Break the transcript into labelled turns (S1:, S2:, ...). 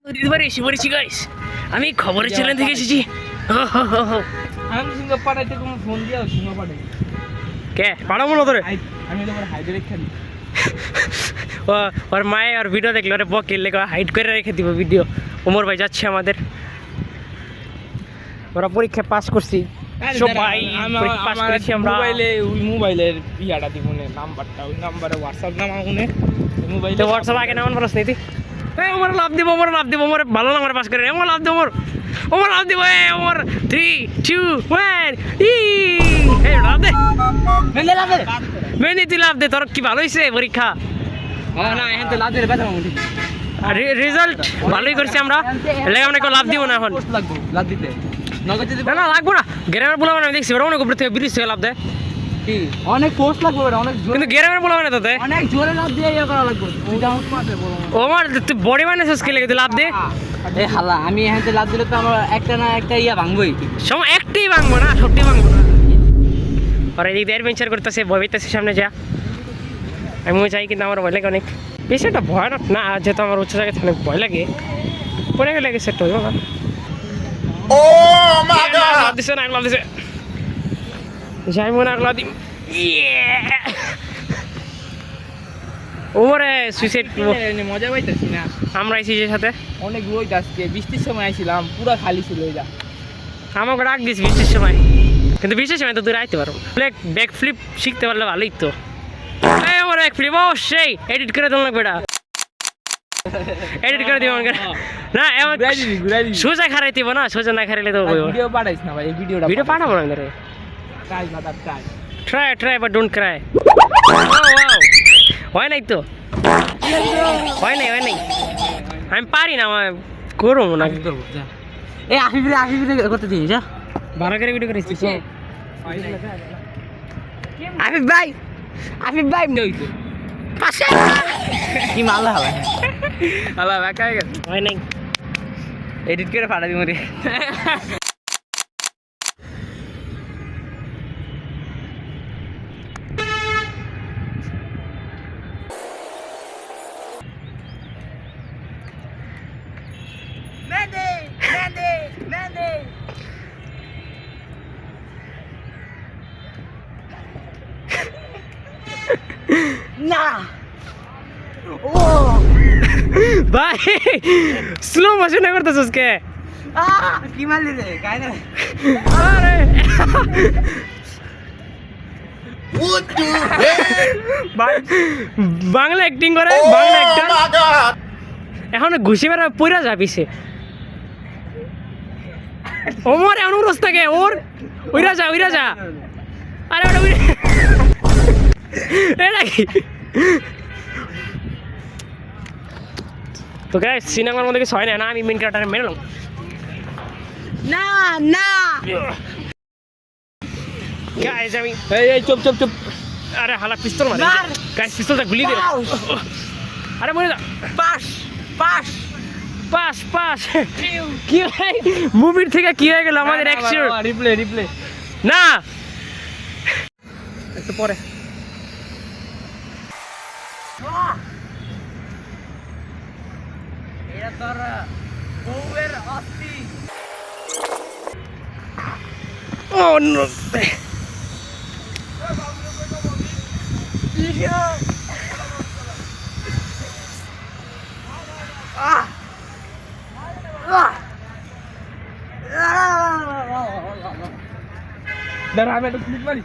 S1: দ্বিতীয়বার এসে পড়েছি গাইস, আমি খবরের চ্যানেল থেকে এসেছি।
S2: আমি সিংহ পাঠাইতে কোনো ফোন দিও সিংহ পাঠাই
S1: কে পাড়াবো না তোরে?
S2: আমি তোমার হাইডে রেখে দিই।
S1: ওর মায়ে আর ভিডিও দেখলে ওরে বকে লেগে হাইড করে রেখে দিব ভিডিও। ওমর ভাই যাচ্ছে আমাদের, ওরা পরীক্ষা পাস করছি সবাই, পাস করেছি আমরা।
S2: মোবাইলের ইয়াটা দিব না, নাম্বারটা ওই নাম্বারে হোয়াটসঅ্যাপ নামা মনে মোবাইলে
S1: হোয়াটসঅ্যাপ আগে নামান পারছ নিতি। এই ওমর লাভ দিব, ওমর লাভ দিব, ওমর ভালো নাম্বার পাস করে ওমর লাভ দিব, ওমর লাভ দিব। এই ওমর 3 2 1 ই এই লাভ দে,
S2: মেলে লাভে
S1: মেনি তুই লাভ দে। তোর কি ভালো হইছে পরীক্ষা?
S2: না এখন তো লাভের ব্যথা মনে
S1: রেজাল্ট ভালোই করছি আমরা, এলাকা আমরা কেউ লাভ দিব না এখন।
S2: লাগবো লাভ দিতে নগদ যদি
S1: না না লাগবো না, গ্রামের বলা মানে দেখছি ওরা অনেক উপর থেকে ব্রিজ থেকে লাভ দেয়,
S2: কি অনেক পোস্ট লাগবে ওটা অনেক জোরে,
S1: কিন্তু গ্রামের বলা মানে তোতে
S2: অনেক জোরে লাভ দিয়ে ইয়ে করা লাগবে। ওইটা আমার পাতে বলো
S1: ওমর তুই বডি বানাইছিস স্কিল লেগে তুই লাভ দে।
S2: এই হালা আমি এখান থেকে লাভ দিলে তো আমার একটা না একটা ইয়া ভাঙবই।
S1: সময় একটাই ভাঙবো না, সবটি ভাঙবো না। আর এদিক দিয়ে অ্যাডভেঞ্চার করতেছে, ভয় পেতেছে সামনে যা। আমিও চাই কিন্তু আমার ভয় লাগে অনেক, বেশি একটা ভয়ানক না, যেহেতু আমার উচ্চ জায়গায় অনেক ভয় লাগে, পরে গেলে সেট হইব না। ও মা গড দিছে না, লাভ দিছে যাই মনে আগলা দিম। ওরে সুইসাইড
S2: মজা পাইতেছি না।
S1: আমরা আইছি যে সাথে
S2: অনেক রোদ আজকে, বৃষ্টির সময় আইছিলাম পুরো খালি ছিল ওইটা।
S1: আমাকে ডাক দিস বৃষ্টির সময়, কিন্তু বৃষ্টির সময় তো দূরে আইতে পারবো। ব্যাক ফ্লিপ শিখতে পারলে ভালোই তো। এই আমার ব্যাক ফ্লিপ অবশ্যই এডিট করে দিন লাগবে, এটা এডিট করে দিব না, এমন সোজা খারাই দিব না, সোজা না খারাইলে তো
S2: ভিডিও পাঠাইছ না ভাই, এই ভিডিওটা
S1: ভিডিও পাঠাবো না রে।
S2: Try mother try
S1: try but don't Cry. হয় নাই তো, হয় নাই আমি পারি না, আমার করবো না।
S2: এই আফিফ করতে দিই যা,
S1: ভালো করে ভিডিও করিস
S2: আফিফ ভাই পাশে কি মাল্লা হবে হালা একা গেছে।
S1: হয় নাই,
S2: এডিট করে পাঠা দিব রে। না ও
S1: ভাই স্লো মোশনে করতেছস কে?
S2: কি মারলি রে গায় না
S1: আরে ভাই বাংলা অ্যাক্টিং করে, বাংলা অ্যাক্টর এখন ঘুষি বেড়া পইরা যাবিছে। ওমর এমন রাস্তা কে ওর ওইরা যা আরে ওটা এটা কি? তো গাইস সিনেমার মধ্যে কিছু হয় না, আমি মেন ক্যারেক্টারে মেনে নিলাম
S2: না
S1: গাইস। আমি
S2: এই চুপ
S1: আরে হালা পিস্তল মারে গাইস, পিস্তলটা গুলি দে। আরে মরে যা, পাস কি ভাই মুভির থেকে কি হয়ে গেল আমাদের অ্যাকশন?
S2: রিপ্লে
S1: না একটু পরে
S2: এটা তোর বউয়ের অস্তি।
S1: ও নো
S2: দাঁড়া আমি একটা ক্লিক মারি।